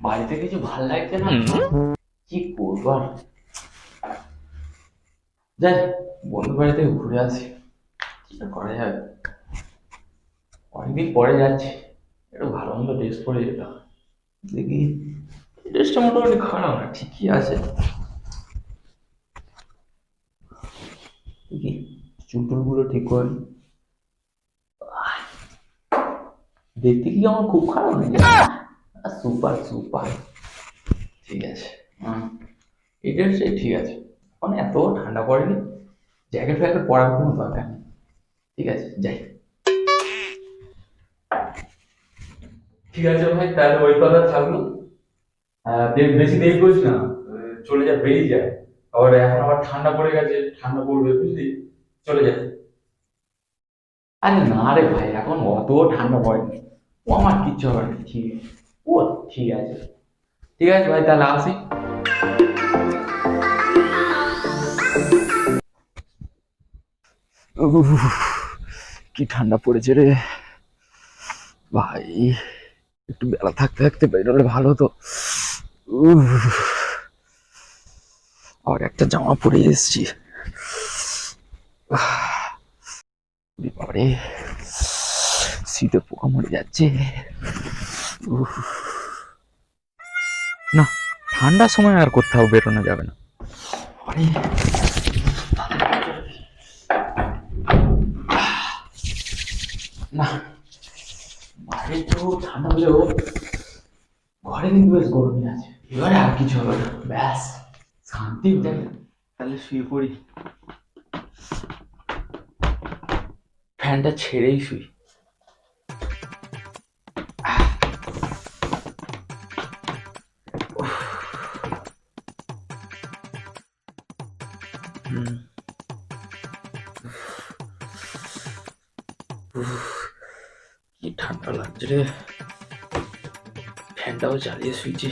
বাড়িতে কিছু ভাল লাগছে না, কি করবো আর। যাই বন্ধু বাড়ি থেকে ঘুরে আসি, কি আর করা যাবে। অনেকদিন পরে যাচ্ছি, একটু ভালো মন্দ ড্রেস পরে যেতাম। দেখি ড্রেসটা মোটামুটি খারাপ না, ঠিকই আছে। দেখি চুল গুলো ঠিক করে দেখতে কি আমার খুব খারাপ নাকি? সুপার সুপার, ঠিক আছে। এই ড্রেসটাই ঠিক আছে, মানে এত ঠান্ডা পড়েনি, জ্যাকেট ফ্যাকেট পরার কোনো দরকার নেই। ঠিক আছে, যাই। ঠিক আছে ভাই, তাহলে ওই কথা থাকলো। বেশি দেরি করিস না, চলে যা, বেরিয়ে যায়। আবার এখন আবার ঠান্ডা পড়ে গেছে, ঠান্ডা পড়বে বুঝলি, চলে যা। আরে না রে ভাই, এখন অত ঠান্ডা পড়েনি, ও আমার কিচ্ছু হবে না, ঠিক আছে। ও ঠিক আছে, ঠিক আছে ভাই, তাহলে আসি। উফ, কি ঠান্ডা পড়েছে রে ভাই, একটু বেলা থাকতে থাকতে বেরোলে ভালো হতো। উফ, আর একটা জামা পরে এসেছি, বাবারে শীতে পোকা মরে যাচ্ছে। উফ, না, ঠান্ডার সময় আর কোথাও বেরোনো যাবে না। আরে না, বাইরে একটু ঠান্ডা হলেও ঘরে কিন্তু বেশ গরমই আছে। এবারে আর কিছু হবে না, ব্যাস শান্তি। যাই তাহলে শুয়ে পড়ি, ফ্যানটা ছেড়েই শুই। কি ঠান্ডা লাগছে রে, ফ্যানটাও চালিয়ে শুয়েছি।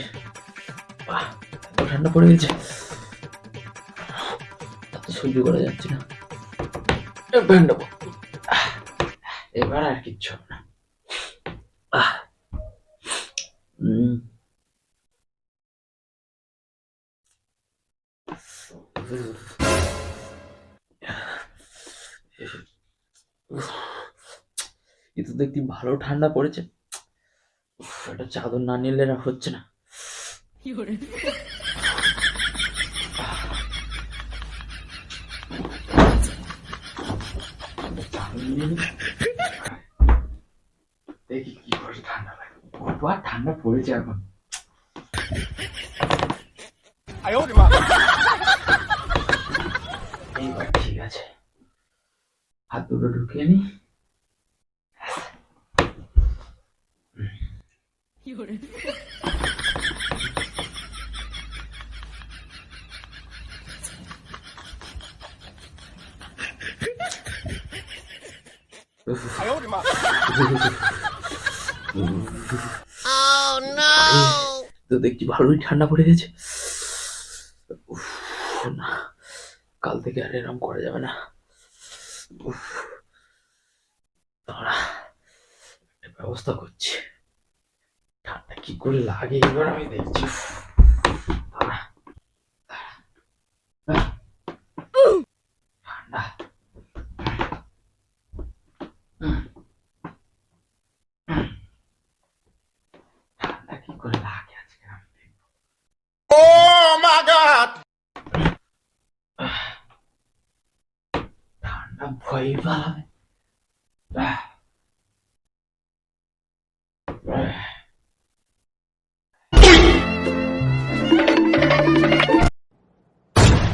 বাহ, এত ঠান্ডা পড়ে গেছে, এত সহ্য করা যাচ্ছে না। ফ্যানটা এবার আর কিচ্ছু হবে না। আহ, এ তো দেখি ভালো ঠান্ডা পড়েছে, একটা চাদর না নিলে না হচ্ছে না। দেখি কি করে ঠান্ডা লাগে, কত আর ঠান্ডা পড়েছে এখন। এইবার ঠিক আছে, হাত দুটো ঢুকিয়ে নি। তো দেখছি ভালোই ঠান্ডা পড়ে গেছে। উফ, না, কাল থেকে আর এরম করা যাবে না। উফ, দাঁড়া, একটা ব্যবস্থা করছি। ঠান্ডা কি করে লাগে এবার আমি দেখছি। দাঁড়া, ঠান্ডা। ঠান্ডা কি করে লাগে আজকে আমি দেখবো। ঠান্ডা ভয় পালাবে।